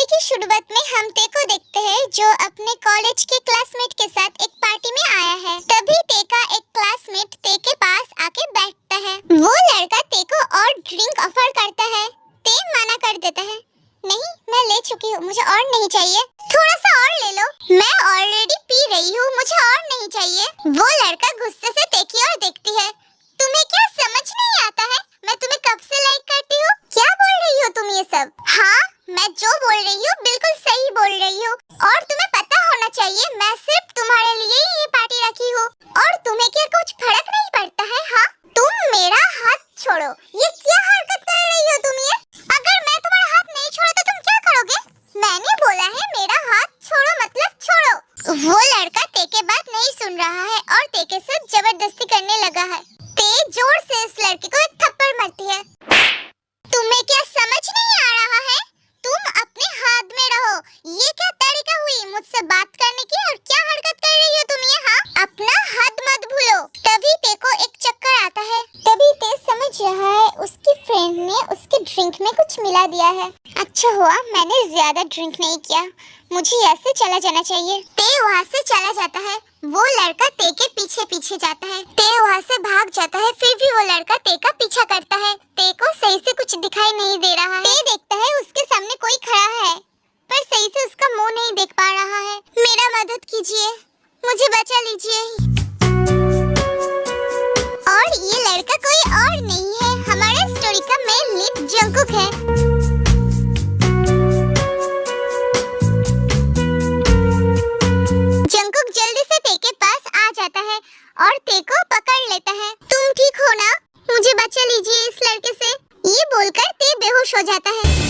Story की शुरुआत में हम ते को देखते हैं जो अपने कॉलेज के क्लासमेट के साथ एक पार्टी में आया है। तभी ते का एक क्लासमेट ते के पास आके बैठता है। वो लड़का ते को और ड्रिंक ऑफर करता है। ते मना कर देता है, नहीं मैं ले चुकी हूँ, मुझे और नहीं चाहिए, थोड़ा सा और ले लो, मैं ऑलरेडी पी रही हूँ, मुझे और नहीं चाहिए। वो लड़का गुस्से से ते की ओर देखती है, तुम्हें क्या समझ नहीं आता है, मैं तुम्हें कब से लाइक करती हूँ, क्या बोल रही हो तुम ये सब? हाँ मैं जो बोल रही हूँ बिल्कुल सही बोल रही हूँ, और तुम्हें पता होना चाहिए मैं सिर्फ तुम्हारे लिए ही ये पार्टी रखी हूँ, और तुम्हें क्या कुछ फर्क नहीं पड़ता है? हाँ तुम मेरा हाथ छोड़ो, ये क्या हरकत कर रही हो तुम ये? अगर मैं तुम्हारा हाथ नहीं छोड़ा तो तुम क्या करोगे? मैंने बोला है मेरा हाथ छोड़ो मतलब छोड़ो। वो लड़का ते के बात नहीं सुन रहा है और ते के साथ जबरदस्ती करने लगा है। ते जोर से इस लड़के को एक थप्पड़ मारती है। तुम्हें क्या समझ नहीं आ रहा है? तुम अपने हाथ में रहो, ये क्या तरीका हुई मुझसे बात करने की, और क्या हरकत कर रही हो तुम ये? हाँ अपना हद मत भूलो। तभी ते को एक चक्कर आता है। तभी ते समझ रहा है उसकी फ्रेंड ने उसके ड्रिंक में कुछ मिला दिया है। अच्छा हुआ मैंने ज्यादा ड्रिंक नहीं किया, मुझे ऐसे चला जाना चाहिए। ते वहाँ से चला जाता है। वो लड़का ते के पीछे पीछे जाता है। ते वहाँ से भाग जाता है, फिर भी वो लड़का ते का पीछा करता है। ते को सही से कुछ दिखाई नहीं दे रहा है। ते देखता है उसके सामने कोई खड़ा है, पर सही से उसका मुंह नहीं देख पा रहा है। मेरा मदद कीजिए, मुझे बचा लीजिए। और ये लड़का कोई और नहीं है, हमारे स्टोरी का मेन लीड जंगकुक है। जंगकुक जल्दी से ते के पास आ जाता है और ते को पकड़ लेता है। तुम ठीक हो ना? मुझे बचा लीजिए इस लड़के से। ये बोलकर ते बेहोश हो जाता है।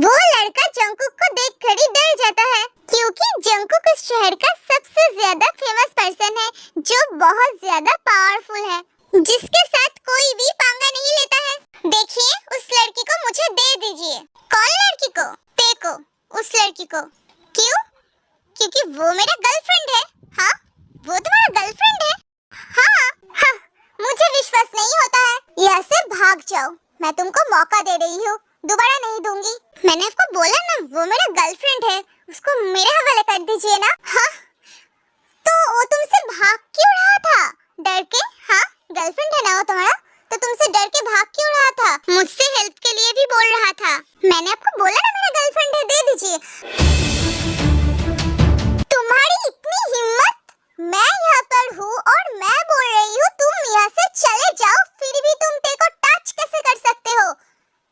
वो लड़का जंगकुक को देखकर ही डर जाता है, क्योंकि जंगकुक इस शहर का सबसे ज्यादा फेमस पर्सन है, जो बहुत ज्यादा पावरफुल है, जिसके साथ कोई भी पंगा नहीं लेता है। देखिए उस लड़की को मुझे दे दीजिए। कौन लड़की को? ते को। उस लड़की को क्यों? क्योंकि वो मेरा गर्लफ्रेंड है। हाँ वो तुम्हारा गर्लफ्रेंड है? हाँ, मुझे विश्वास नहीं होता है। यहाँ से भाग जाओ, मैं तुमको मौका दे रही हूँ, दोबारा नहीं दूंगी। मैंने आपको बोला ना वो मेरा गर्लफ्रेंड है, उसको मेरे हवाले कर दीजिए ना। हाँ तो वो तुमसे भाग क्यों रहा था? डर के? हाँ गर्लफ्रेंड है ना वो तुम्हारा, तो तुमसे डर के भाग क्यों रहा था? मुझसे हेल्प के लिए भी बोल रहा था। मैंने आपको बोला ना मेरा गर्लफ्रेंड है, दे दीजिए। तुम्हारी इतनी हिम्मत? मैं यहाँ पर हूँ और मैं बोल रही हूँ तुम यहाँ से चले जाओ, फिर भी तुम ते को टच कैसे कर सकते हो?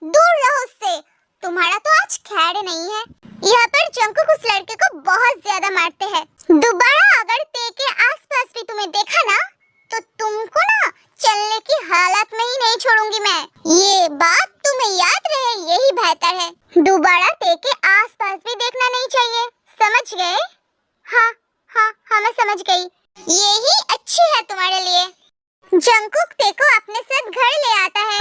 दूर रहो उससे, तुम्हारा तो आज खैर नहीं है। यहाँ पर जंगकुक उस लड़के को बहुत ज्यादा मारते हैं। दोबारा अगर ते के आसपास भी तुम्हें देखा ना, तो तुमको ना चलने की हालत में ही नहीं छोड़ूंगी मैं। ये बात तुम्हें याद रहे, यही बेहतर है। दोबारा ते के आसपास भी देखना नहीं चाहिए, समझ गए? हाँ मैं समझ गई, यही अच्छी है तुम्हारे लिए। जंगकुक ते को अपने साथ घर ले आता है।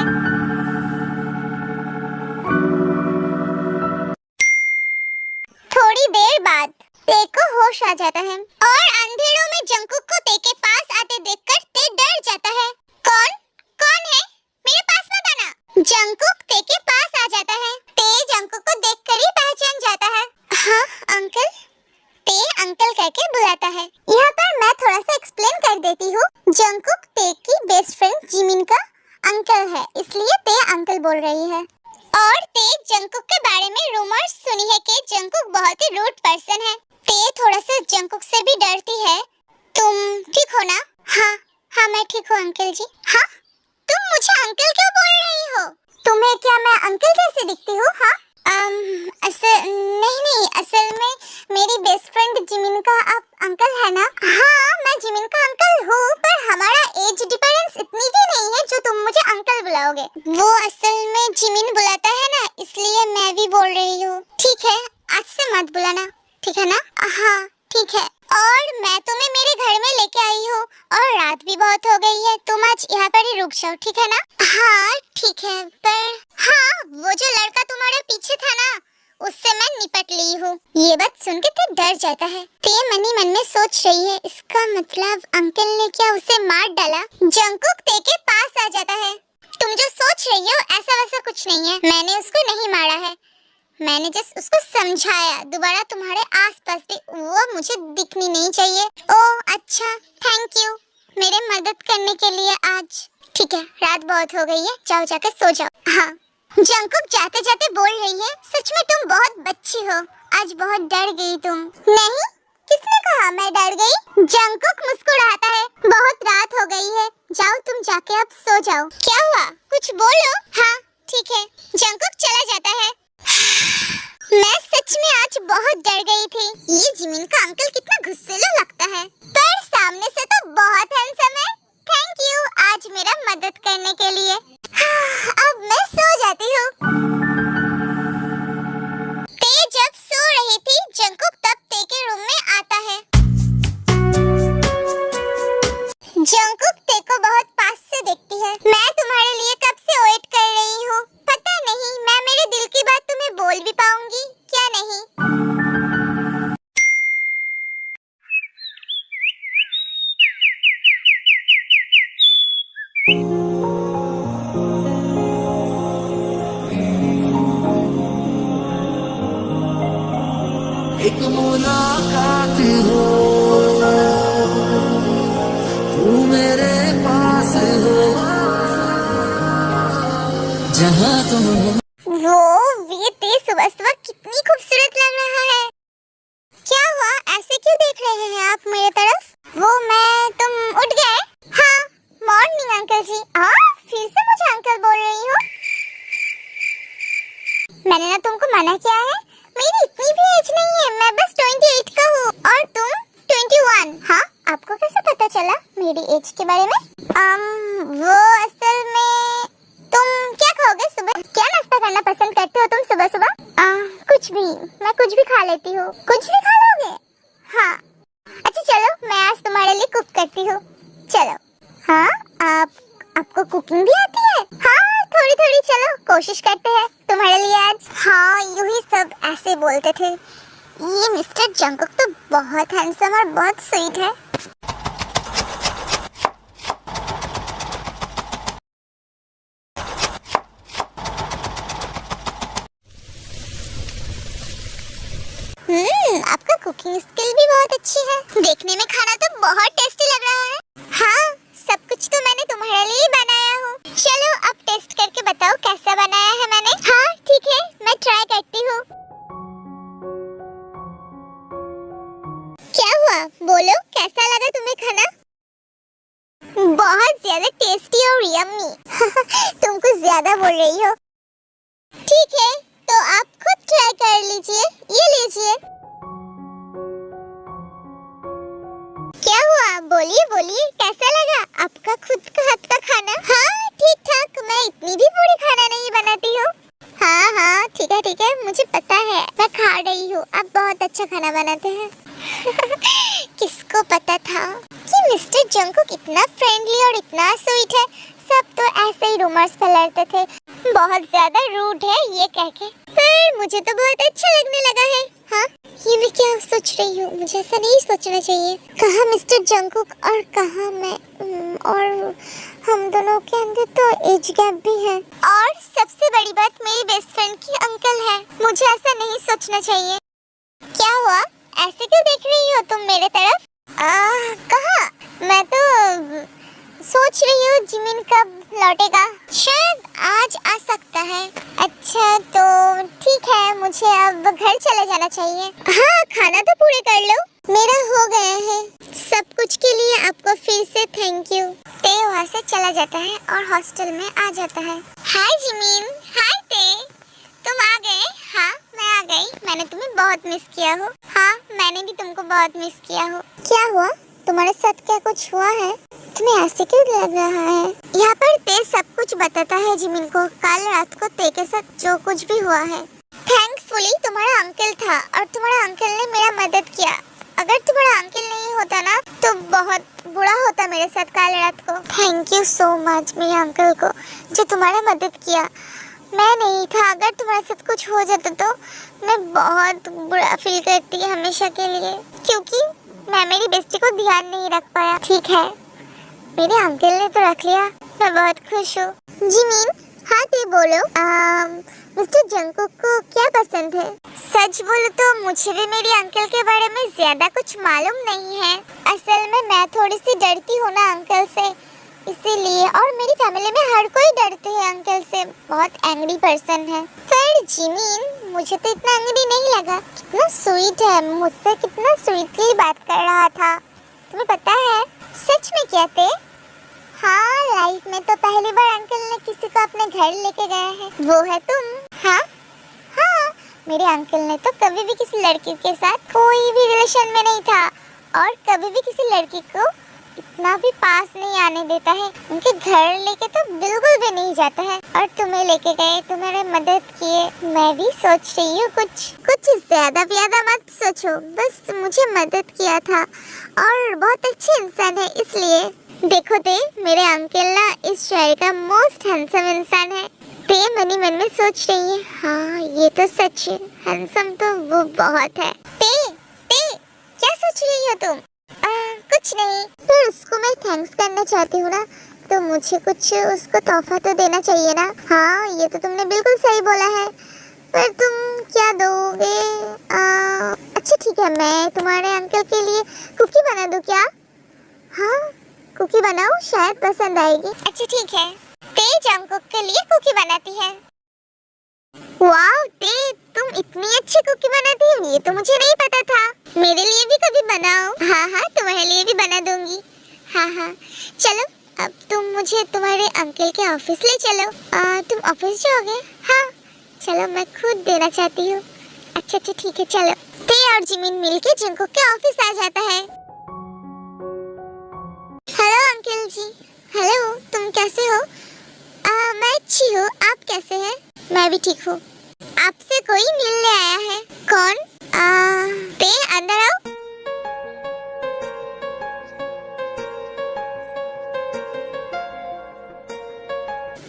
थोड़ी देर बाद ते को होश आ जाता है और अंधेरों में जंगकुक को ते के पास आते देखकर ते डर जाता है। कौन है? मेरे पास मत आना। जंगकुक ते के पास आ जाता है। ते जंगकुक को देखकर ही पहचान जाता है। हाँ अंकल। ते अंकल कहकर बुलाता है। यहाँ पर मैं थोड़ा सा एक्सप्लेन कर देती हूँ। जंगकुक ते की बेस्ट फ्रेंड जिमिन का अंकल है, इसलिए ते अंकल बोल रही है। और ते जंगकुक के बारे में रूमर्स सुनी है कि जंगकुक बहुत ही रूड पर्सन है। ते थोड़ा सा जंगकुक से भी डरती है। तुम ठीक हो ना? हाँ मैं ठीक हूँ अंकल जी। हाँ तुम मुझे अंकल क्यों बोल रही हो? तुम्हें क्या मैं अंकल जैसी दिखती हूँ? हाँ नहीं असल में मेरी बेस्ट फ्रेंड जिमिन का आप अंकल है ना? हाँ मैं जिमिन का अंकल हूँ, पर हमारा एज डिफरेंस इतनी भी नहीं है जो तुम मुझे अंकल बुलाओगे। वो असल में जिमिन बुलाता है ना, इसलिए मैं भी बोल रही हूँ। ठीक है आज से मत बुलाना, ठीक है ना? हाँ ठीक है। और मैं तुम्हें मेरे घर में लेके आई हूँ और रात भी बहुत हो गई है, तुम आज यहाँ पर ही रुक जाओ, ठीक है ना? हाँ ठीक है, पर हाँ वो जो लड़का तुम्हारे पीछे था ना, उससे मैं निपट ली हूँ। ये बात सुन के ते डर जाता है। ते मन ही मन में सोच रही है, इसका मतलब अंकल ने क्या उसे मार डाला? जंगकुक ते के पास आ जाता है। तुम जो सोच रही हो ऐसा वैसा कुछ नहीं है। मैंने उसको नहीं मारा है, मैंने जस्ट उसको समझाया। दोबारा तुम्हारे आसपास भी वो मुझे दिखनी नहीं चाहिए। ओह अच्छा, थैंक यू मेरे मदद करने के लिए आज। ठीक है, रात बहुत हो गई है, जाओ जाकर सो जाओ। हाँ, जंकुक जाते जाते बोल रही है, सच में तुम बहुत बच्ची हो, आज बहुत डर गई तुम। नहीं, किसने कहा मैं डर गई? जंकुक मुस्कुराता है, बहुत रात हो गई है, जाओ तुम जाके अब सो जाओ। क्या हुआ, कुछ बोलो। हाँ ठीक है, जंकुक चला जाता है। मैं सच में आज बहुत डर गई थी। ये जिमिन का अंकल कितना गुस्सैला लगता है, पर सामने से तो बहुत हैंडसम है। थैंक यू आज मेरा मदद करने के लिए। अब मैं सो जाती हूँ। ते जब सो रही थी, जंकुक तब ते के रूम में आता है। जंकुक ते को बहुत पास से देखती है। मैं तुम्हारे लिए कब से वेट कर रही हूँ, पता नहीं मैं मेरे दिल की बात तुम्हें बोल भी पाऊंगी क्या नहीं। एक मुलाकात हो, तू मेरे पास हो, जहाँ तुम हो। वो ये ते सुबह सुबह कितनी खूबसूरत लग रहा है। क्या हुआ, ऐसे क्यों देख रहे हैं आप मेरे तरफ? वो मैं, तुम उठ गए? हाँ, मॉर्निंग अंकल जी। फिर से मुझे अंकल बोल रही हो? मैंने ना तुमको मना किया है, मेरी इतनी भी एज नहीं है, मैं बस 28 का हूँ और तुम 21। हाँ, आपको कैसे पता चला मेरी एज के बारे में? वो असल में तुम क्या खाओगे सुबह? क्या नाश्ता करना पसंद करते हो तुम सुबह सुबह? कुछ भी, मैं कुछ भी खा लेती हूँ। कुछ भी खा लोगे? हाँ। अच्छा चलो, मैं आज तुम्हारे लिए कुक करती हूँ। चलो। हाँ, आपको कुकिंग भी आती है? हाँ थोड़ी थोड़ी, चलो कोशिश करते हैं तुम्हारे लिए आज। हाँ, यूं ही सब ऐसे बोलते थे। ये मिस्टर जंकुक तो बहुत हैंडसम और बहुत स्वीट है। आपका कुकिंग स्किल भी बहुत अच्छी है। देखने में खाना तो बहुत टेस्टी लग रहा है। हाँ, सब कुछ तो मैंने तुम्हारे लिए बनाया हूँ। चलो अब टेस्ट करके बताओ कैसा बनाया है मैंने। हाँ ठीक है, मैं ट्राई करती हूँ। क्या हुआ, बोलो कैसा लगा तुम्हें खाना? बहुत ज्यादा टेस्टी और यम्मी। तुम कुछ ज्यादा बोल रही हो। ठीक है, तो आप खुद ट्राई कर लीजिए, ये लीजिए। क्या हुआ, बोलिए बोलिए, कैसा लगा आपका खुद का हाथ का खाना? हाँ ठीक ठाक, मैं इतनी भी पूरी खाना नहीं बनाती हूँ। हाँ हाँ ठीक है, मुझे पता है, मैं खा रही हूँ, आप बहुत अच्छा खाना बनाते हैं। किसको पता था कि मिस्टर जंकुक इतना फ्रेंडली और इतना स्वीट है। सब तो ऐसे ही रूमर्स फैलाते थे, बहुत ज्यादा रूड है ये कह के, पर मुझे तो बहुत अच्छा लगने लगा है। हाँ, ये मैं क्या सोच रही हूँ, मुझे ऐसा नहीं सोचना चाहिए। कहाँ मिस्टर जंकुक और कहाँ मैं, और हम दोनों के अंदर तो एज गैप भी है, और सबसे बड़ी बात मेरी बेस्ट फ्रेंड की अंकल है। मुझे ऐसा नहीं सोचना चाहिए। क्या हुआ, ऐसे क्यों देख रही हो तुम मेरे तरफ? कहाँ, मैं तो सोच रही हूँ जिमिन कब लौटेगा, शायद आज आ सकता है। अच्छा तो ठीक है, मुझे अब घर चले जाना चाहिए। हाँ, खाना तो पूरे कर लो, मेरा हो गया है। सब कुछ के लिए आपको फिर से थैंक यू। ते वहाँ से चला जाता है और हॉस्टल में आ जाता है। हाय जिमिन। हाय ते, तुम आ गए? हाँ मैं आ गई, मैंने तुम्हें बहुत मिस किया हो। हाँ मैंने भी तुमको बहुत मिस किया हो। क्या हुआ, तुम्हारे साथ क्या कुछ हुआ है? तुम्हें ऐसे क्यों लग रहा है? यहाँ पर ते सब कुछ बताता है जिमिन को, कल रात को ते के साथ जो कुछ भी हुआ है। थैंकफुली तुम्हारा अंकल था और तुम्हारा अंकल ने मेरा मदद किया। अगर तुम्हारा अंकल नहीं होता ना तो बहुत बुरा होता मेरे साथ कल रात को। थैंक यू सो मच मेरे अंकल को जो तुम्हारा मदद किया। मैं नहीं था, अगर तुम्हारे साथ कुछ हो जाता तो मैं बहुत बुरा फील करती हमेशा के लिए, क्योंकि मैं मेरी बेस्टी को ध्यान नहीं रख पाया। ठीक है, मेरे अंकल ने तो रख लिया, मैं बहुत खुश हूँ। जिमिन, हाँ ते बोलो। मिस्टर जंगकुक को क्या पसंद है? सच बोलो तो मुझे भी मेरे अंकल के बारे में ज्यादा कुछ मालूम नहीं है। असल में मैं थोड़ी सी डरती हूँ ना अंकल से, इसीलिए। और मेरी फैमिली में हर कोई डरते हैं अंकल से, बहुत एंग्री पर्सन है। पर जिमिन, मुझे तो इतना एंग्री नहीं लगा। कितना स्वीट है, मुझसे कितना स्वीटली बात कर रहा था। तुम्हें पता है सच में क्या थे? हाँ, लाइफ में तो पहली बार अंकल ने किसी को अपने घर लेके गए हैं, वो है तुम। हाँ हाँ, मेरे अंकल ने तो कभी भी किसी लड़की के साथ कोई भी रिलेशन में नहीं था, और कभी भी किसी लड़की को इतना भी पास नहीं आने देता है। उनके घर लेके तो बिल्कुल भी नहीं जाता है। और तुम्हें लेके गए, तुम्हारे मदद किए। मैं भी सोच रही हूँ कुछ ज्यादा मत सोचो, बस मुझे मदद किया था, और बहुत अच्छे इंसान है इसलिए। देखो ते, मेरे अंकल ना इस शहर का मोस्ट हैंडसम इंसान है। ते मनी मन में सोच रही है, हाँ ये तो सच है, हैंडसम तो वो बहुत है। ते क्या सोच रही हो तुम? कुछ नहीं, पर उसको मैं थैंक्स करना चाहती हूँ ना, तो मुझे कुछ उसको तोहफा तो देना चाहिए ना। हाँ ये तो तुमने बिल्कुल सही बोला है, पर तुम क्या दोगे? अच्छा ठीक है, मैं तुम्हारे अंकल के लिए कुकी बना दूँ क्या? हाँ कुकी बनाओ, शायद पसंद आएगी। अच्छा ठीक है, ते जंगकुक के लिए कुकी बनाती है। वाओ ते, तुम इतनी अच्छी कुकी बनाती हो, ये तो मुझे नहीं पता था। मेरे लिए भी कभी बनाओ। हाँ तुम्हारे लिए भी बना दूंगी। हाँ चलो, अब तुम मुझे तुम्हारे अंकल के ऑफिस ले चलो। तुम ऑफिस जाओगे? हाँ चलो, मैं खुद देना चाहती हूँ। अच्छा ठीक है, चलो। ते और जिमिन मिलके जंगकुक के ऑफिस आ जाता है। हेलो अंकल जी। हेलो, तुम कैसे हो? मैं अच्छी हूँ, आप कैसे हैं? मैं भी ठीक हूँ। आपसे कोई मिलने आया है। कौन? ते अंदर आओ।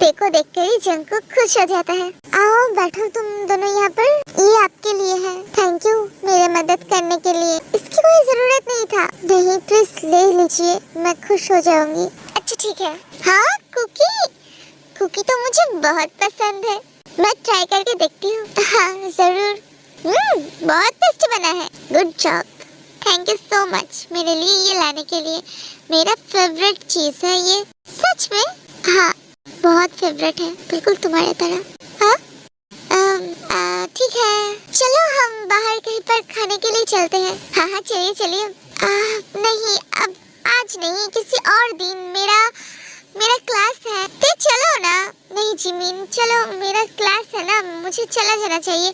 ते को देखकर ही जंगकुक खुश हो जाता है। आओ बैठो तुम दोनों यहाँ पर, ये आपके लिए है। थैंक यू मेरे मदद करने के लिए, इसकी कोई जरूरत नहीं था। नहीं प्लीज ले लीजिए, मैं खुश हो जाऊंगी। अच्छा ठीक है। हाँ कुकी तो मुझे बहुत पसंद है, मैं ट्राई करके देखती हूँ। हाँ जरूर। बहुत टेस्टी बना है। Good job, thank you so much मेरे लिए ये लाने के लिए। मेरा फेवरेट चीज है ये। सच में? हाँ बहुत फेवरेट है, बिल्कुल तुम्हारी तरह। हाँ ठीक है, चलो हम बाहर कहीं पर खाने के लिए चलते हैं। हाँ चलिए। नहीं, अब आज नहीं, किसी और दिन। मेरा क्लास है। तो चलो ना। नहीं जिमिन, चलो, मेरा क्लास है ना, मुझे चला जाना चाहिए।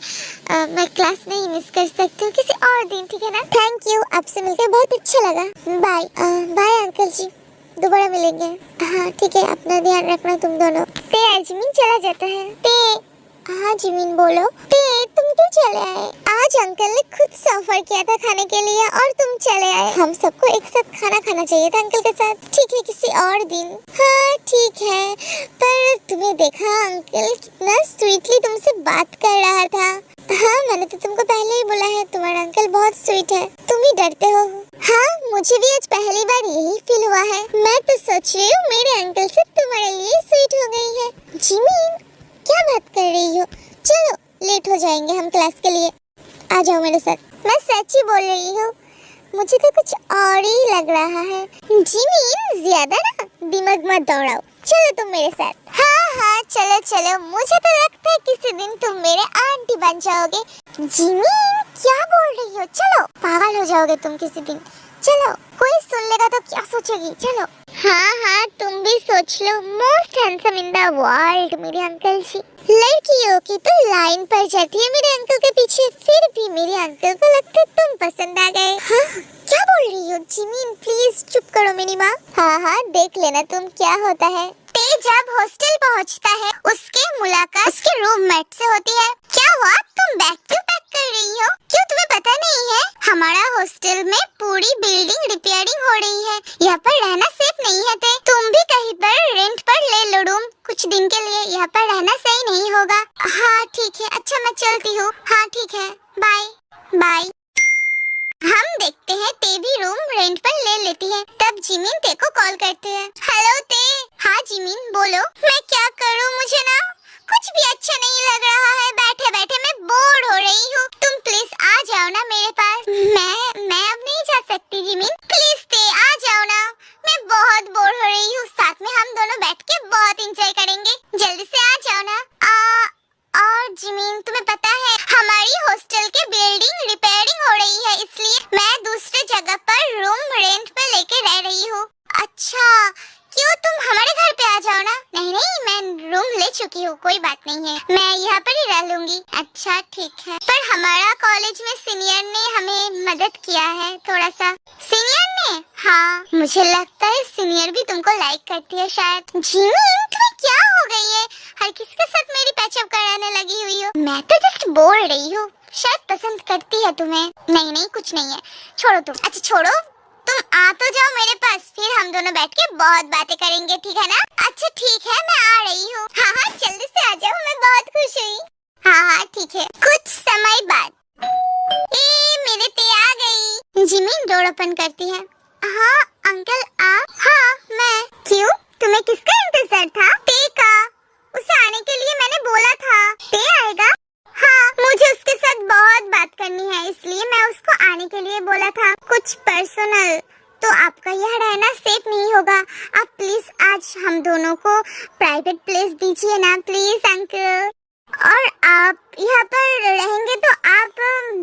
मैं क्लास नहीं मिस कर सकती हूँ, किसी और दिन, ठीक है ना? थैंक यू, आपसे मिलकर बहुत अच्छा लगा। बाय अंकल जी, दोबारा मिलेंगे। हाँ ठीक है, अपना ध्यान रखना तुम दोनों। ते जिमिन चला जाता है। हाँ जिमिन बोलो। ते तुम क्यों चले आए? आज अंकल ने खुद से ऑफर किया था खाने के लिए, और तुम चले आए। हम सबको एक साथ खाना खाना चाहिए था अंकल के साथ। ठीक है, किसी और दिन। हाँ ठीक है, पर तुम्हें देखा अंकल कितना स्वीटली तुमसे बात कर रहा था। हाँ मैंने तो तुमको पहले ही बोला है, तुम्हारा अंकल बहुत स्वीट है, तुम ही डरते हो। हाँ मुझे भी आज पहली बार यही फील हुआ है। मैं तो सोच रही हूँ मेरे अंकल से तुम्हारे लिए स्वीट हो गई है। जिमिन क्या बात कर रही हो? चलो लेट हो जाएंगे हम क्लास के लिए, आ जाओ मेरे साथ। मैं सच ही बोल रही हूँ, मुझे तो कुछ और ही लग रहा है। जिमिन ज्यादा ना दिमाग मत दौड़ाओ, चलो तुम मेरे साथ। हाँ चलो, मुझे तो लगता है किसी दिन तुम मेरे आंटी बन जाओगे। जिमिन क्या बोल रही हो? चलो, पागल हो जाओगे तुम किसी दिन। चलो, कोई सुन लेगा तो क्या सोचेगी? चलो। हाँ तुम भी सोच लो, most handsome in the world मेरे अंकल जी। लड़कियों की तो लाइन पड़ जाती है मेरे अंकल के पीछे, फिर भी मेरे अंकल को लगता है तुम पसंद आ गए। हाँ क्या बोल रही हो जिमिन? प्लीज चुप करो मेरी माँ। हाँ देख लेना तुम क्या होता है। ते जब हॉस्टल पहुँचता है, उसके मुलाकात उसके रूममेट से होती है। क्या हुआ, तुम बैग क्यों पैक कर रही हो? क्यों तुम्हें पता नहीं है हमारा हॉस्टल में पूरी बिल्डिंग रिपेयरिंग हो रही है, यहाँ पर रहना सेफ नहीं है। तुम भी कहीं पर रेंट पर ले लो रूम कुछ दिन के लिए, यहाँ पर रहना सही नहीं होगा। हाँ ठीक है, अच्छा मैं चलती हूँ। हाँ ठीक है, बाय। हम देखते हैं ते भी रूम रेंट पर ले लेती है। तब जिमिन ते को कॉल करते हैं। हेलो ते। हाँ जिमिन बोलो। मैं क्या कर है, पर हमारा कॉलेज में सीनियर ने हमें मदद किया है थोड़ा सा। सीनियर ने? हाँ, मुझे लगता है सीनियर भी तुमको लाइक करती है शायद। जिमिन, तुम्हें क्या हो गई है? हर किसी के साथ मेरी पैचअप कराने लगी हुई हो। मैं तो जस्ट बोल रही हूँ, शायद पसंद करती है तुम्हें। नहीं नहीं, कुछ नहीं है, छोड़ो तुम। अच्छा छोड़ो, तुम आ तो जाओ मेरे पास, फिर हम दोनों बैठ के बहुत बातें करेंगे, ठीक है ना? अच्छा ठीक है, मैं आ रही हूँ। हाँ हाँ, जल्दी से आ जाओ, मैं बहुत खुश हुई। हाँ हाँ ठीक है। कुछ समय बाद मेरे ते आ गई। जिमिन डोर ओपन करती है। हाँ अंकल आप? हाँ मैं। क्यों, तुम्हें किसका इंतजार था? ते का। उसे आने के लिए मैंने बोला था। ते आएगा? हाँ, मुझे उसके साथ बहुत बात करनी है, इसलिए मैं उसको आने के लिए बोला था, कुछ पर्सनल। तो आपका यहाँ रहना सेफ नहीं होगा, आप प्लीज आज हम दोनों को प्राइवेट प्लेस दीजिए ना प्लीज अंकल। और आप यहाँ पर रहेंगे तो आप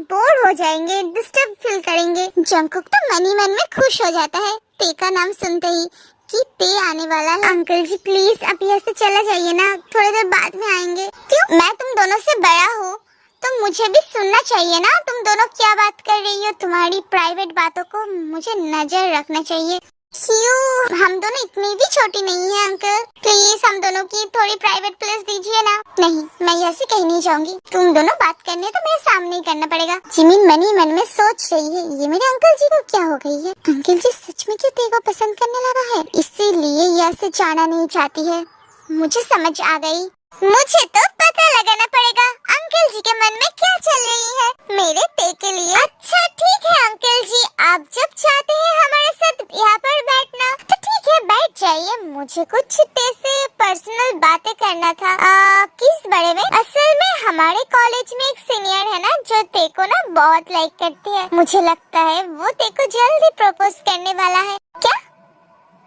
बोर हो जाएंगे, डिस्टर्ब फील करेंगे। जंगकुक तो मन ही मन में खुश हो जाता है ते का नाम सुनते ही कि ते आने वाला है। अंकल जी प्लीज आप यहाँ से चला जाइए ना, थोड़ी देर बाद में आएंगे। क्यों, मैं तुम दोनों से बड़ा हूँ तो मुझे भी सुनना चाहिए ना, तुम दोनों क्या बात कर रही हो। तुम्हारी प्राइवेट बातों को मुझे नजर रखना चाहिए। क्यों, हम दोनों इतनी भी छोटी नहीं है अंकल, प्लीज हम दोनों की थोड़ी प्राइवेट प्लेस दीजिए ना। नहीं, मैं यहाँ से कहीं नहीं जाऊंगी, तुम दोनों बात करने तो मेरे सामने ही करना पड़ेगा। जिमिन मन ही मन में सोच रही है, ये मेरे अंकल जी को क्या हो गई है? अंकल जी सच में क्यों ते को पसंद करने लगा है, इसीलिए यहाँ से जाना नहीं चाहती है। मुझे समझ आ गई, मुझे तो पता लगाना पड़ेगा अंकल जी के मन में क्या चल रही है मेरे ते के लिए। अच्छा ठीक है अंकल जी, आप जब चाहते हैं हमारे साथ यहाँ पर बैठना तो ठीक है, बैठ जाइए। मुझे कुछ ते से पर्सनल बातें करना था। किस बारे में? असल में हमारे कॉलेज में एक सीनियर है ना जो ते को ना बहुत लाइक करती है, मुझे लगता है वो ते को जल्दी प्रपोज करने वाला है। क्या?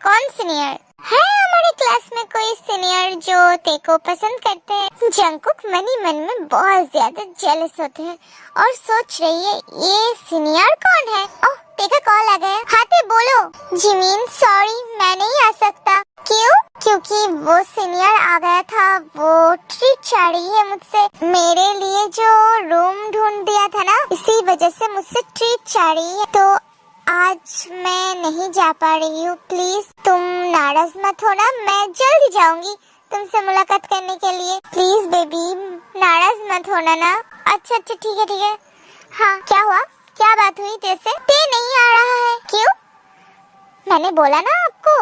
कौन सीनियर है? हमारे क्लास में कोई सीनियर जो ते को पसंद करते हैं। जंगकुक मन ही मन में बहुत ज्यादा जेलस होते हैं और सोच रही है ये सीनियर कौन है। ओह, ते का कॉल आ गया। हाँ ते बोलो। जिमिन सॉरी, मैं नहीं आ सकता। क्यों? क्योंकि वो सीनियर आ गया था, वो ट्रीट चाह रही है मुझसे। मेरे लिए जो रूम ढूंढ दिया था ना, इसी वजह से मुझसे ट्रीट चाह रही है, तो आज मैं नहीं जा पा रही हूँ। प्लीज तुम नाराज मत हो ना, मैं जल्दी जाऊंगी तुमसे मुलाकात करने के लिए। प्लीज बेबी नाराज मत होना ना। अच्छा अच्छा ठीक है ठीक है। हाँ क्या हुआ, क्या बात हुई तेरे? ते नहीं आ रहा है? क्यों? मैंने बोला ना आपको,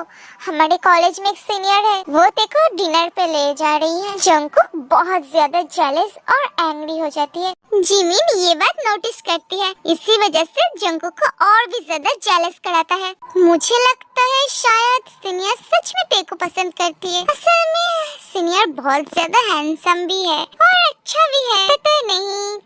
हमारे कॉलेज में एक सीनियर है, वो ते को डिनर पे ले जा रही है। जंगकुक बहुत ज्यादा जेलस और एंग्री हो जाती है। जिमिन ये बात नोटिस करती है, इसी वजह से जंगकुक को और भी ज्यादा जेलस कराता है। मुझे लगता है शायद सीनियर सच में ते को पसंद करती है। असल में सीनियर बहुत ज्यादा हैंडसम भी है और अच्छा भी है, पता नहीं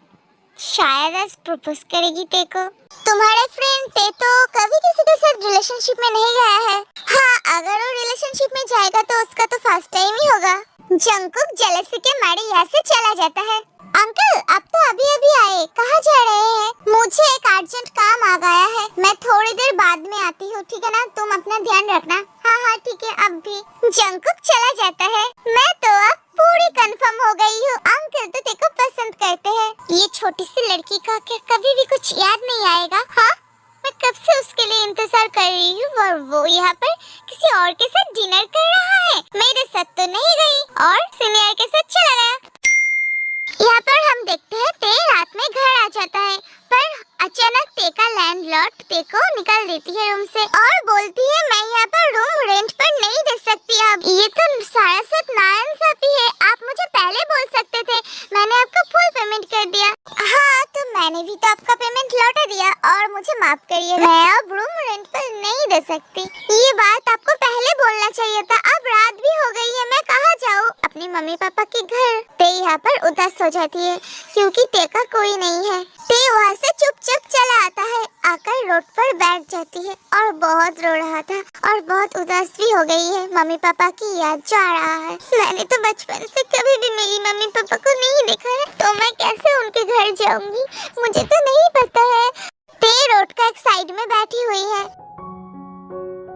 शायद आज प्रपोज करेगी ते को। तुम्हारे फ्रेंड ते तो कभी किसी के साथ रिलेशनशिप में नहीं गया है। हाँ, अगर वो रिलेशनशिप में जाएगा तो उसका तो फर्स्ट टाइम ही होगा। जंगकुक जेलसी के मारे यहाँ से चला जाता है। अंकल आप तो अभी अभी आए, कहाँ जा रहे हैं? मुझे एक अर्जेंट काम आ गया है, मैं थोड़ी देर बाद में आती हूँ, ठीक है ना? तुम अपना ध्यान रखना। हाँ हाँ ठीक है। अब भी जंगकुक चला जाता है। मैं तो अब पूरी कंफर्म हो गई हूँ, अंकल तो तेको पसंद करते हैं। ये छोटी सी लड़की का क्या कभी भी कुछ याद नहीं आएगा? हाँ, मैं कब से उसके लिए इंतजार कर रही हूँ और वो यहाँ पर किसी और के साथ डिनर कर रहा है। मेरे साथ तो नहीं गई और सीनियर के साथ चला गया। यहाँ पर हम देखते हैं ते रात में घर आ जाता है, पर अचानक ते का लैंडलॉर्ड ते को निकाल देती है रूम से और बोलती है मैं यहाँ पर रूम रेंट पर नहीं दे सकती। अब ये तो सारा सब नाइंसाफी है, आप मुझे पहले बोल सकते थे, मैंने आपको फुल पेमेंट कर दिया। हाँ तो मैंने भी तो आपका पेमेंट लौटा दिया और मुझे माफ करिए, मैं अब रूम रेंट पर नहीं दे सकती। ये बात आपको पहले बोलना चाहिए था, अब रात भी हो गई है, मैं कहाँ जाऊँ? अपनी मम्मी पापा के घर। ते यहाँ पर उदास हो जाती है क्योंकि ते का कोई नहीं है। ते वहाँ से चुपचाप चला आता है, आकर रोड पर बैठ जाती है और बहुत रो रहा था और बहुत उदास भी हो गई है। मम्मी पापा की याद जा रहा है। मैंने तो बचपन से कभी भी मेरी मम्मी पापा को नहीं देखा है, तो मैं कैसे उनके घर जाऊंगी? मुझे तो नहीं पता है। ते रोड का एक साइड में बैठी हुई है।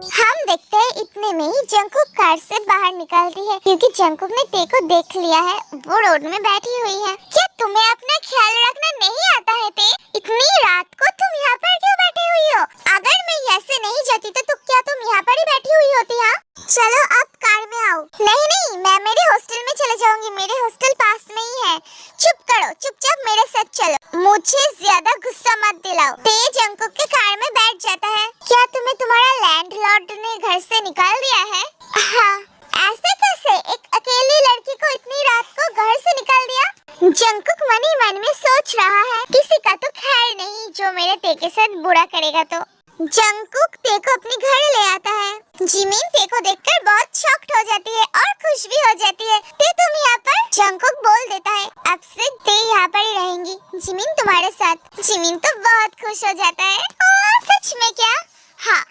हम देखते हैं इतने में ही जंगकुक कार से बाहर निकालती है क्योंकि जंकुक ने ते को देख लिया है, वो रोड में बैठी हुई है। क्या तुम्हें अपना ख्याल रखना नहीं आता है ते? इतनी रात को तुम यहाँ पर क्यों बैठी हुई हो? अगर मैं यहाँ से नहीं जाती तो क्या तुम यहाँ पर ही बैठी हुई होती? हाँ चलो अब कार में आओ। नहीं नहीं, मैं मेरे हॉस्टल में चले जाऊंगी, मेरे हॉस्टल पास में ही है। चुप करो, चुपचाप मेरे साथ चलो, मुझे ज्यादा गुस्सा मत दिलाओ। ते जंकुक के कार में बैठ जाता है। क्या तुम्हें तुम्हारा लैंडलॉर्ड ने घर से निकाल दिया है? हाँ। ऐसे कैसे एक अकेली लड़की को इतनी रात को घर से निकाल दिया? जंकुक मन ही मन में सोच रहा है, किसी का तो खैर नहीं जो मेरे ते के साथ बुरा करेगा। तो जंकुक ते को अपने घर ले आता है। जिमिन ते को देखकर बहुत शॉक्ड हो जाती है और खुश भी हो जाती है। ते तुम यहाँ पर? जंकुक बोल देता है, अब से ते यहाँ पर ही रहेंगी, जिमिन तुम्हारे साथ। जिमिन तो बहुत खुश हो जाता है। सच में क्या? हाँ,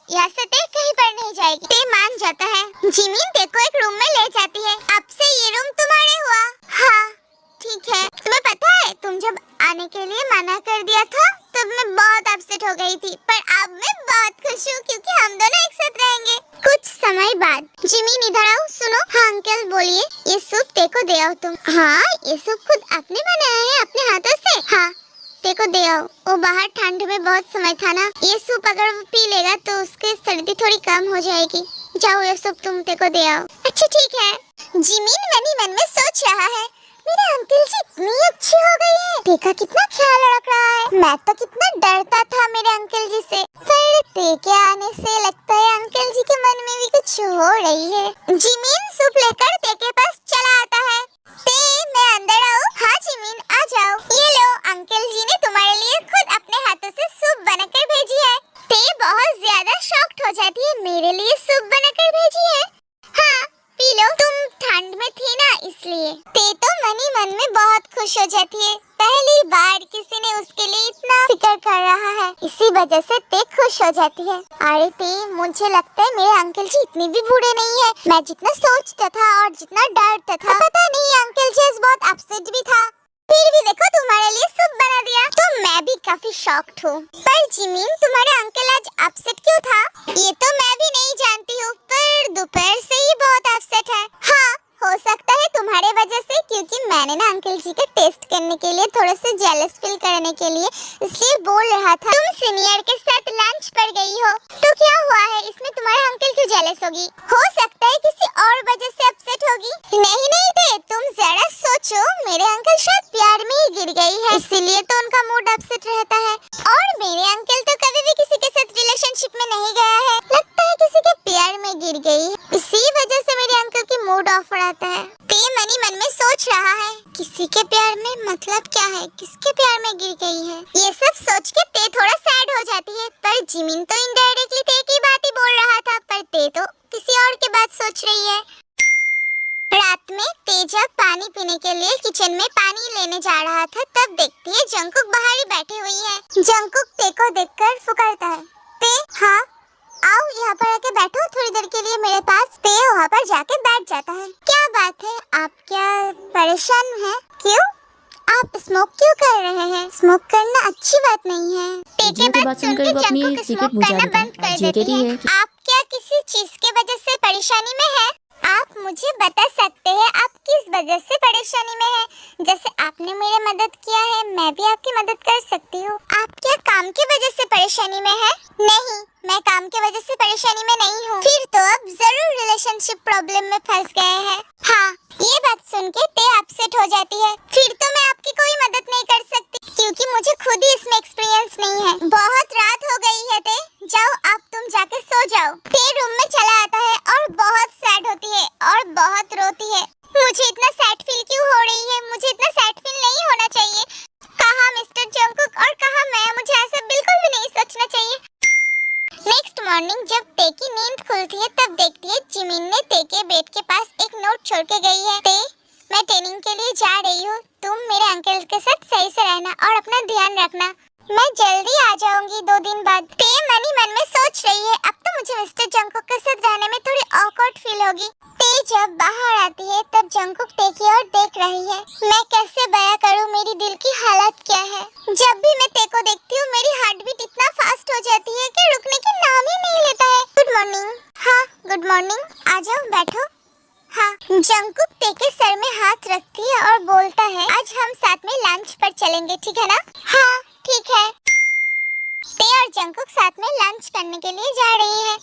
यहाँ से ते कहीं पर नहीं जाएगी। ते मान जाता है। जिमिन ते को एक रूम में ले जाती है। अब से ये रूम तुम्हारे हुआ। हाँ ठीक है। तुम्हें पता है तुम जब आने के लिए मना कर दिया था तब मैं बहुत अपसेट हो गई थी, पर अब मैं बहुत खुश हूँ क्योंकि हम दोनों एक साथ रहेंगे। कुछ समय बाद जिमिन इधर आओ। सुनो। हाँ अंकल बोलिए। ये सूप ते को दे आओ तुम। हाँ ये सूप खुद आपने बनाया है अपने हाथों से? हाँ ते को दे आओ, वो बाहर ठंड में बहुत समय था ना, ये सूप अगर वो पी लेगा तो उसके सर्दी थोड़ी कम हो जाएगी। जाओ ये सूप तुम ते को दे आओ। अच्छा ठीक है। जिमिन मन ही मन में सोच रहा है, मेरे अंकल जी इतनी अच्छी हो गई है, ते का कितना ख्याल रख रहा है। मैं तो कितना डरता था मेरे अंकल जी से, पर ते के आने से लगता है अंकल जी के मन में भी कुछ हो रही है। जिमिन सूप लेकर ते के पास चला आता है। ते मैं अंदर आऊँ? हाँ जिमिन आ जाओ। ये लो, अंकल जी ने तुम्हारे लिए खुद अपने हाथों से सूप बनाकर भेजी है। ते बहुत ज्यादा शॉक्ड हो जाती है, मेरे लिए सूप बनाकर भेजी है? हाँ पी लो, तुम ठंड में थी ना इसलिए। ते तो मन ही मन में बहुत खुश हो जाती है, पहली बार किसी ने उसके लिए इतना फिक्र कर रहा है, इसी वजह से ते खुश हो जाती है। अरे ते, मुझे लगता है मेरे अंकल जी इतने भी बूढ़े नहीं है, मैं जितना सोचता था और जितना डरता था, पता नहीं अंकल जी बहुत अपसेट भी था, फिर भी देखो तुम्हारे लिए सूप बना दिया। तो मैं भी काफी शॉक्ड हूँ। पर जिमिन तुम्हारे अंकल आज अपसेट क्यों था? ये तो मैं भी नहीं जानती हूँ, पर दोपहर से ही बहुत अपसेट है। हाँ हो सकता है तुम्हारे वजह से, क्योंकि मैंने ना अंकल जी का टेस्ट करने के लिए थोड़ा सा जेलस फील करने के लिए इसलिए बोल रहा था। तुम सीनियर के साथ लंच पर गई हो तो क्या हुआ है, इसमें तुम्हारा अंकल क्यों जेलस होगी? हो सकता है किसी और वजह से अपसेट होगी। नहीं नहीं ते, तुम जरा सोचो, मेरे अंकल शायद प्यार में ही गिर गई है, इसीलिए तो उनका मूड अपसेट रहता है। और मेरे अंकल तो कभी भी किसी के साथ रिलेशनशिप में नहीं गया है, लगता है किसी के प्यार में गिर गई, इसी वजह से मेरे अंकल की मूड ऑफ रहता है। ते मन ही मन में सोच रहा है, किसी के प्यार में मतलब क्या है, किसके प्यार में गिर गई है? ये सब सोच के ते थोड़ा सैड हो जाती है, पर जिमिन तो इनडायरेक्टली ते की बात ही बोल रहा था, पर ते तो किसी और की बात सोच रही है। रात में ते जब पानी पीने के लिए किचन में पानी लेने जा रहा था तब देखती है जंकुक बाहर ही बैठी हुई है। जंकुक ते को देखकर पुकारता है, ते हाँ आओ यहाँ पर आके बैठो थोड़ी देर के लिए मेरे पास। ते वहाँ पर जाके बैठ जाता है। क्या बात है, आप क्या परेशान हैं? क्यों? आप स्मोक क्यों कर रहे हैं? स्मोक करना अच्छी बात नहीं है। ते की बात सुनकर वो अपनी सिगरेट बुझा बंद कर देती है। आप क्या किसी चीज के वजह से परेशानी में है? आप मुझे बता सकते हैं आप किस वजह से परेशानी में हैं? जैसे आपने मेरी मदद किया है, मैं भी आपकी मदद कर सकती हूँ। आप क्या काम की वजह से परेशानी में हैं? नहीं, मैं काम की वजह से परेशानी में नहीं हूँ। फिर तो आप जरूर रिलेशनशिप प्रॉब्लम में फंस गए हैं। हाँ, ये बात सुन के ते अपसेट हो जाती है। फिर तो मैं आपकी कोई मदद नहीं कर सकती, क्योंकि मुझे खुद ही इसमें एक्सपीरियंस नहीं है। बहुत रात हो गई है ते, जाओ अब तुम जाके सो जाओ। ते रूम में चला आता है और बहुत सैड होती है और बहुत रोती है। मुझे इतना सैड फील क्यों हो रही है? मुझे इतना सैड फील नहीं होना चाहिए। कहा मिस्टर जंकुक और कहा मैं, मुझे ऐसा बिल्कुल भी नहीं सोचना चाहिए। नेक्स्ट मॉर्निंग जब ते की नींद खुलती है तब देखती है जिमिन ने ते के बेड के पास एक नोट छोड़ के गई है। ते, मैं ट्रेनिंग के लिए जा रही हूँ, तुम मेरे अंकल के साथ सही से रहना और अपना ध्यान रखना। मैं जल्दी आ जाऊंगी 2 दिन बाद। ते मन ही मन में सोच रही है, अब तो मुझे मिस्टर जंकुक के साथ रहने में थोड़ी ऑकवर्ड फील होगी। ते जब बाहर आती है तब जंकुक ते की ओर देख रही है। मैं कैसे बयां करूं मेरी दिल की हालत क्या है? जब भी मैं ते को देखती हूँ मेरी हार्ट बीट इतना फास्ट हो जाती है कि रुकने की नाम ही नहीं लेता है। Good morning. हाँ गुड मॉर्निंग, आ जाओ बैठो। जंगकुक ते के सर में हाथ रखती है और बोलता है, आज हम साथ में लंच पर चलेंगे, ठीक है ना? हाँ ठीक है। ते और जंगकुक साथ में लंच करने के लिए जा रही है।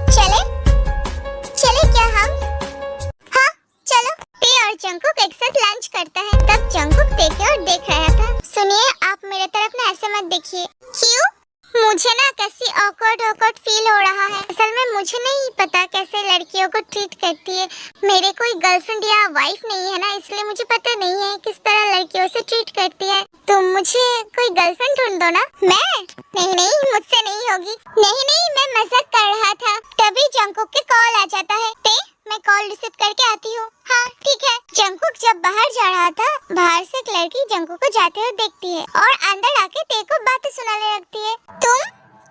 चले चले क्या हम? हाँ चलो। ते और जंगकुक एक साथ लंच करता है। तब जंगकुक ते की ओर देख रहा था। सुनिए, आप मेरे तरफ ना ऐसे मत देखिए। क्यों? मुझे ना कैसी ऑकवर्ड फील हो रहा है। असल में मुझे नहीं पता कैसे लड़कियों को ट्रीट करती है। मेरे कोई गर्लफ्रेंड या वाइफ नहीं है ना, इसलिए मुझे पता नहीं है किस तरह लड़कियों से ट्रीट करती है। तुम मुझे कोई गर्लफ्रेंड ढूंढ दो ना। मैं? नहीं, मुझसे नहीं होगी। नहीं, मैं मजाक कर रहा था। तभी जंगकुक के कॉल आ जाता है। ते, मैं कॉल रिसीव करके आती हूँ। हाँ ठीक है। जंगकुक जब बाहर जा रहा था, बाहर से एक लड़की जंगकुक को जाते हुए देखती है और अंदर आके ते को बातें सुनाने लगती है।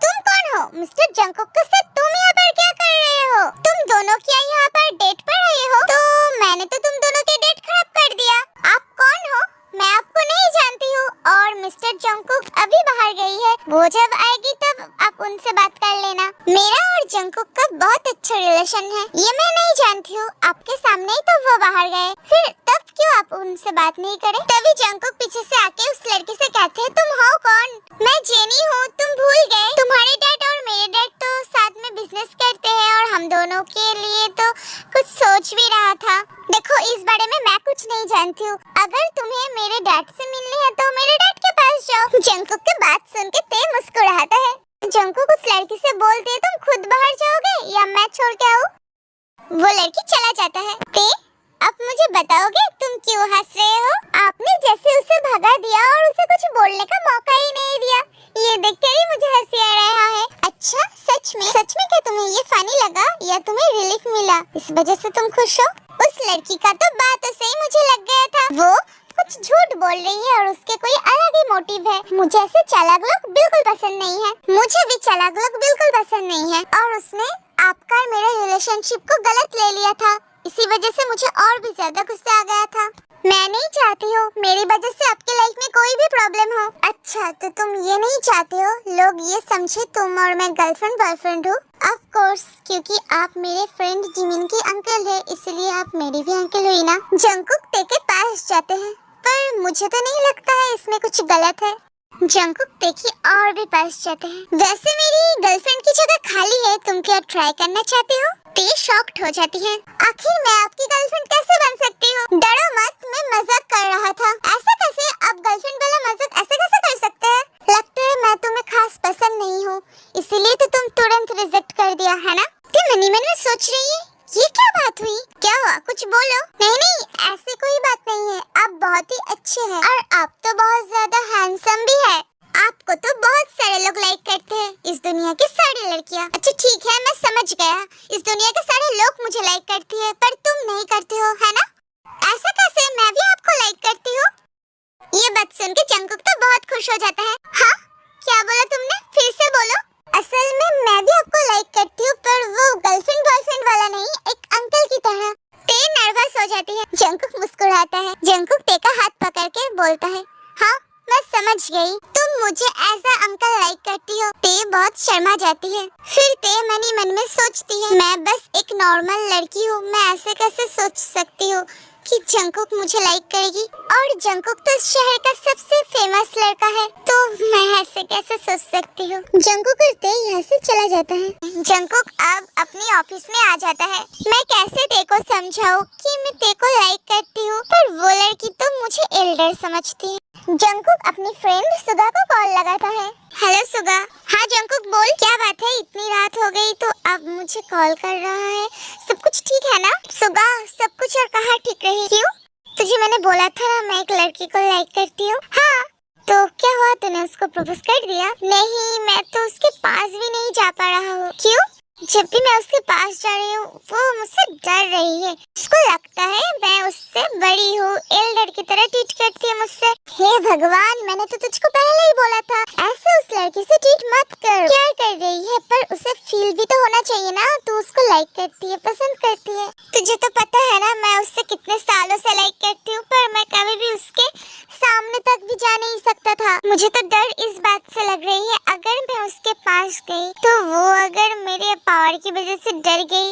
तुम कौन हो? मिस्टर जंगकुक के साथ तुम यहाँ पर क्या कर रहे हो? तुम दोनों क्या यहाँ पर डेट पर आए हो? तो मैंने तो तुम दोनों के डेट खराब कर दिया। आप कौन हो? मैं आपको नहीं जानती हूँ। और मिस्टर जंगकुक अभी बाहर गई है, वो जब आएगी तब आप उनसे बात कर लेना। मेरा और जंगकुक का बहुत अच्छा रिलेशन है, ये मैं नहीं जानती हूँ। आपके सामने ही तो वो बाहर गए, फिर तब क्यों आप उनसे बात नहीं करे? तभी जंगकुक पीछे से आके उस लड़की से कहते हैं, तुम हो कौन? मैं जेनी हूँ, तुम भूल गए? तुम्हारे डैड और मेरे डैड तो साथ में बिजनेस करते हैं और हम दोनों के लिए तो कुछ सोच भी रहा था। देखो, इस बारे में मैं कुछ नहीं जानती हूँ। अगर तुम्हें मेरे डैड से मिलनी है तो मेरे डैड के पास जाओ। जंगकुक की बात सुन के ते मुस्कुराता है। जंगकुक उस लड़की से बोलती है, तुम खुद बाहर जाओगे या मैं छोड़ के आऊँ? वो लड़की चला जाता है। ते, अब मुझे बताओगे तुम क्यों हंस रहे हो? आपने जैसे उसे भगा दिया और उसे कुछ बोलने का मौका ही नहीं दिया। ये देखकर ही मुझे हंसी आ रहा है। अच्छा, सच में क्या तुम्हें ये फनी लगा या तुम्हें रिलीफ मिला? इस वजह से तुम खुश हो? उस लड़की का तो बातों से ही मुझे लग गया था वो कुछ झूठ बोल रही है और उसके कोई अलग ही मोटिव है। मुझे ऐसे चालाक लोग बिल्कुल पसंद नहीं है। मुझे भी चालाक लोग बिल्कुल पसंद नहीं है। और उसने आपका और मेरे रिलेशनशिप को गलत ले लिया था, इसी वजह से मुझे और भी ज्यादा गुस्सा आ गया था। मैं नहीं चाहती हूँ मेरी वजह से आपके लाइफ में कोई भी प्रॉब्लम हो। अच्छा, तो तुम ये नहीं चाहते हो लोग ये समझे तुम और मैं गर्लफ्रेंड बॉयफ्रेंड हूँ? ऑफ कोर्स, क्योंकि आप मेरे फ्रेंड जिमिन की अंकल है, इसलिए आप मेरी भी अंकल हुई ना। जंगकुक ते के पास जाते हैं, पर मुझे तो नहीं लगता है इसमें कुछ गलत है। जंगकुक ते की और भी पास जाते हैं। वैसे मेरी गर्लफ्रेंड की जगह खाली है, तुम क्या ट्राई करना चाहते हो? ते शॉक्ड हो जाती है। आखिर मैं आपकी गर्लफ्रेंड कैसे बन सकती हूँ? डरो मत, मैं मजाक कर रहा था। ऐसा कैसे? आप गर्लफ्रेंड वाला मजाक ऐसे कैसे कर सकते हैं? लगता है मैं तुम्हें खास पसंद नहीं हूँ, इसीलिए तो तुम तुरंत रिजेक्ट कर दिया है ना? ते मनी मन में सोच रही है, ये क्या बात हुई? क्या हुआ? कुछ बोलो। नहीं, ऐसी कोई बात नहीं है। आप बहुत ही अच्छे हैं और आप तो बहुत ज्यादा हैंडसम भी है। आपको तो बहुत सारे लोग लाइक करते हैं, इस दुनिया की सारी लड़कियाँ। अच्छा ठीक है, मैं समझ गया। इस दुनिया के सारे लोग मुझे लाइक करती है, पर तुम नहीं करते हो, है ना? ऐसा कैसे? मैं भी आपको लाइक करती हूँ। ये बात सुन के जंगकुक तो बहुत खुश हो जाता है। हाँ, क्या बोला तुमने? फिर से बोलो। असल में मैं भी आपको लाइक करती हूँ, पर वो गर्लफ्रेंड बॉयफ्रेंड वाला नहीं, एक अंकल की तरह। ते नर्वस हो जाती है। जंगकुक मुस्कुराता है। जंगकुक ते का हाथ पकड़ के बोलता है, हाँ मैं समझ गई, तुम मुझे ऐसा अंकल लाइक करती हो। ते बहुत शर्मा जाती है। फिर ते मनी मन में सोचती है, मैं बस एक नॉर्मल लड़की हूँ, मैं ऐसे कैसे सोच सकती हूँ कि जंगकुक मुझे लाइक करेगी? और जंगकुक तो शहर का सबसे फेमस लड़का है, तो मैं ऐसे कैसे सोच सकती हूँ? जंगकुक ते यहाँ से चला जाता है। जंगकुक अब अपनी ऑफिस में आ जाता है। मैं कैसे ते को समझाऊं कि मैं ते को लाइक करती हूँ, पर वो लड़की तो मुझे एल्डर समझती है। जंगकुक अपनी फ्रेंड सुगा को कॉल लगाता है। हेलो सुगा। हाँ जंगकुक बोल, क्या बात है? इतनी रात हो गई तो अब मुझे कॉल कर रहा है। सब कुछ ठीक है ना? सुगा, सब कुछ और कहाँ ठीक रही? क्यों? तुझे मैंने बोला था ना मैं एक लड़की को लाइक करती हूँ। हाँ, तो क्या हुआ? तूने उसको प्रपोज कर दिया? नहीं, मैं तो उसके पास भी नहीं जा पा रहा हूँ। क्यों? जब भी मैं उसके पास जा रही हूँ वो मुझसे डर रही है। उसको लगता है मैं उससे बड़ी हूँ, एल्डर की तरह ट्रीट करती है मुझसे। हे भगवान, मैंने तो तुझको पहले ही बोला था ऐसे उस लड़की से ट्रीट मत कर। क्या कर रही है? पर उसे फील भी तो होना चाहिए ना, तू उसको लाइक करती है, पसंद करती है। तुझे तो पता है ना मैं उससे कितने सालों से लाइक करती हूँ, पर मैं कभी भी उसके सामने तक भी जा नहीं सकता था। मुझे तो डर इस बात से लग रही है अगर मैं उसके पास गई तो वो अगर मेरे पावर की वजह से डर गई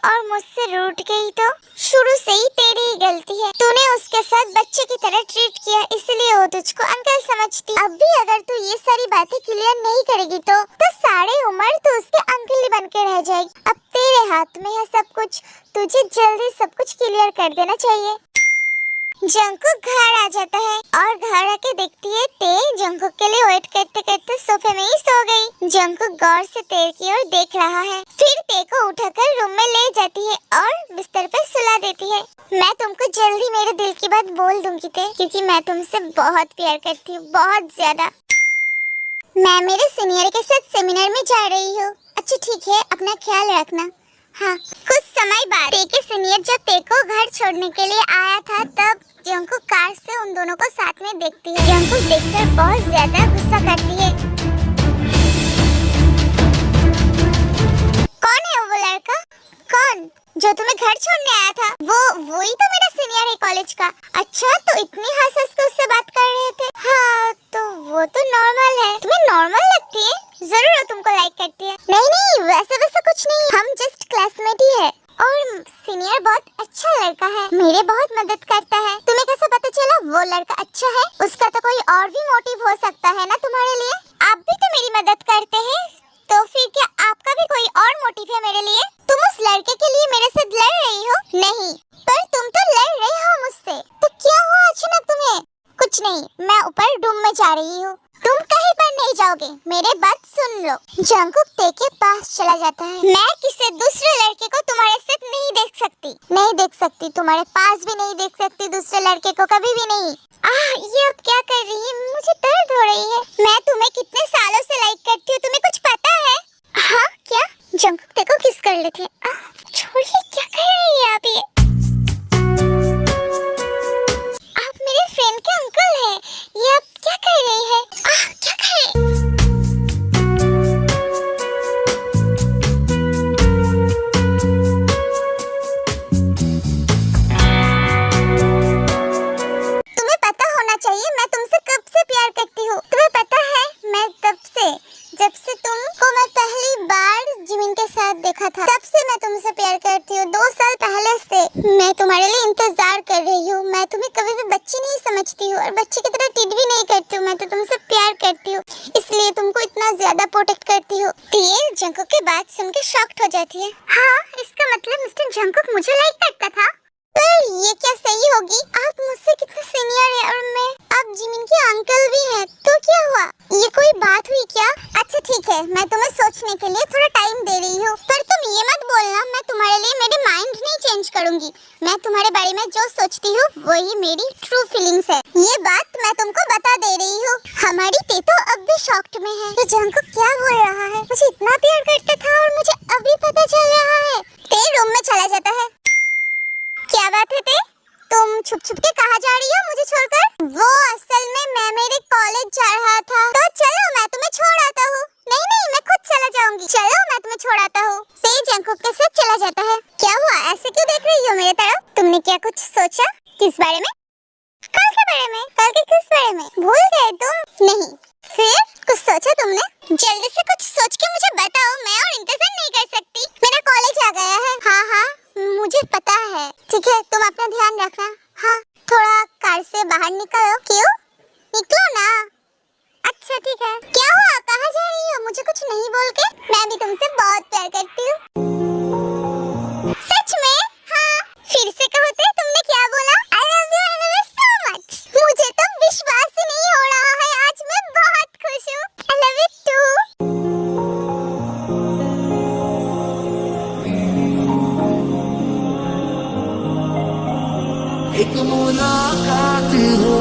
और मुझसे रूठ गई तो शुरू से ही तेरी ही गलती है। तूने उसके साथ बच्चे की तरह ट्रीट किया, इसलिए वो तुझको अंकल समझती। अब भी अगर तू ये सारी बातें क्लियर नहीं करेगी तो सारी उम्र तू उसके अंकल ही बन के रह जाएगी। अब तेरे हाथ में है सब कुछ, तुझे जल्दी सब कुछ क्लियर कर देना चाहिए। जंकुक घर आ जाता है और घर आके देखती है ते जंकुक के लिए वेट करते करते सोफे में ही सो गई। जंकुक गौर से ते की ओर देख रहा है, फिर ते को उठाकर रूम में ले जाती है और बिस्तर पर सुला देती है। मैं तुमको जल्दी मेरे दिल की बात बोल दूंगी ते, क्योंकि मैं तुमसे बहुत प्यार करती हूँ, बहुत ज्यादा। मैं मेरे सीनियर के साथ सेमिनार में जा रही हूँ। अच्छा ठीक है, अपना ख्याल रखना। हाँ। कुछ समय बाद ते के सीनियर जब ते को घर छोड़ने के लिए आया था तब जंकुक कार से उन दोनों को साथ में देखती है। जंकुक देखकर बहुत ज्यादा गुस्सा करती है। कौन है वो लड़का? कौन? जो तुम्हें घर छोड़ने आया था? वो ही तो मेरा सीनियर है कॉलेज का। अच्छा, तो इतनी हंस के उससे बात कर रहे थे? हाँ, तो वो तो नॉर्मल है। तुम्हें नॉर्मल लगती है? जरूर वो तुमको लाइक करती है। नहीं, वैसा कुछ नहीं, हम जस्ट क्लासमेट ही है। और सीनियर बहुत अच्छा लड़का है, मेरे बहुत मदद करता है। तुम्हें कैसे पता चला वो लड़का अच्छा है? उसका तो कोई और भी मोटिव हो सकता है ना तुम्हारे लिए। आप भी तो मेरी मदद करते हैं, तो फिर क्या आपका भी कोई और मोटिव है मेरे लिए? तुम उस लड़के के लिए मेरे साथ लड़ रही हो? नहीं, पर तुम तो लड़ रहे हो मुझसे। तो क्या हुआ अचानक तुम्हें? कुछ नहीं, मैं ऊपर रूम में जा रही हूँ। तुम कहीं पर नहीं जाओगे, मेरे बात सुन लो। जंकुक ते के पास चला जाता है। मैं किसी दूसरे लड़के को तुम्हारे साथ नहीं देख सकती, तुम्हारे पास भी नहीं देख सकती दूसरे लड़के को, कभी भी नहीं। ये अब क्या कर रही है? मुझे दर्द हो रही है। मैं तुम्हें कितने सालों से लाइक करती हूँ, तुम्हें कुछ पता है? हाँ क्या? जंकुक ते को किस कर लेते हैं। छोड़िए, क्या कर रही है आप? ये आप मेरे फ्रेंड के अंकल हैं, ये आप क्या कर रही है? क्या कर रही? तुम्हें पता होना चाहिए मैं तुमसे कब से प्यार करती हूँ। तुम्हें पता है मैं जब से तुमको मैं पहली बार जिमिन के साथ देखा था तब से मैं तुमसे प्यार करती हूँ। 2 साल पहले से मैं तुम्हारे लिए इंतजार कर रही हूँ। मैं तुम्हें कभी भी बच्ची नहीं समझती हूँ और बच्चे की तरह ट्रीट भी नहीं करती हूँ। मैं तो तुमसे प्यार करती हूँ, इसलिए तुमको इतना ज्यादा प्रोटेक्ट करती हूँ। ये जंकुक की बात सुन के शॉक्ड हो जाती है। हाँ, इसका मतलब मिस्टर जंकुक मुझे लाइक करता था? पर ये क्या सही होगी? आप मुझसे कितने सीनियर हैं और मैं आप जिमिन के अंकल भी हैं, तो क्या हुआ? ये कोई बात हुई क्या? अच्छा ठीक है, मैं तुम्हें सोचने के लिए थोड़ा टाइम दे रही हूँ, पर तुम ये मत बोलना मैं तुम्हारे लिए मेरे माइंड नहीं चेंज करूंगी। मैं तुम्हारे बारे में जो सोचती हूँ वही मेरी ट्रू फीलिंग्स है। ये बात मैं तुमको बता दे रही हूँ। हमारी ते तो अब भी शॉक्ड में है। ये जंकुक क्या बोल रहा है? मुझे इतना प्यार करता था और मुझे अभी पता चल रहा है। ते रूम में चला जाता है। क्या बात है ते? तुम छुप के कहाँ जा रही हो मुझे छोड़कर? वो असल में मैं मेरे कॉलेज जा रहा था। तो चलो मैं तुम्हें छोड़ आता हूँ। नहीं, मैं खुद चला जाऊंगी। चलो मैं तुम्हें छोड़ आता हूँ। ते जंकुक के साथ चला जाता है। क्या हुआ? ऐसे क्यों देख रही हो मेरे तरफ? तुमने क्या कुछ सोचा? किस बारे में? कल के बारे में? कल के किस बारे में? भूल गए तुम? नहीं, फिर कुछ सोचा तुमने? जल्दी से कुछ सोच के मुझे बताओ, मैं और इंतजार नहीं कर सकती। मेरा कॉलेज आ गया है। हाँ, मुझे पता है। ठीक है, तुम अपना ध्यान रखना। हाँ, थोड़ा कार से बाहर निकलो। क्यों? निकलो ना। अच्छा ठीक है। क्या हुआ? कहाँ जा रही हो मुझे कुछ नहीं बोल के? मैं भी तुमसे बहुत प्यार करती हूँ। सच में? हाँ, फिर से कहो ते, तुमने क्या बोला? I love you so much। मुझे तो विश्वास ही नहीं हो रहा है, आज मैं बहुत खुश हूँ। I love you too। एक मुलाकात हो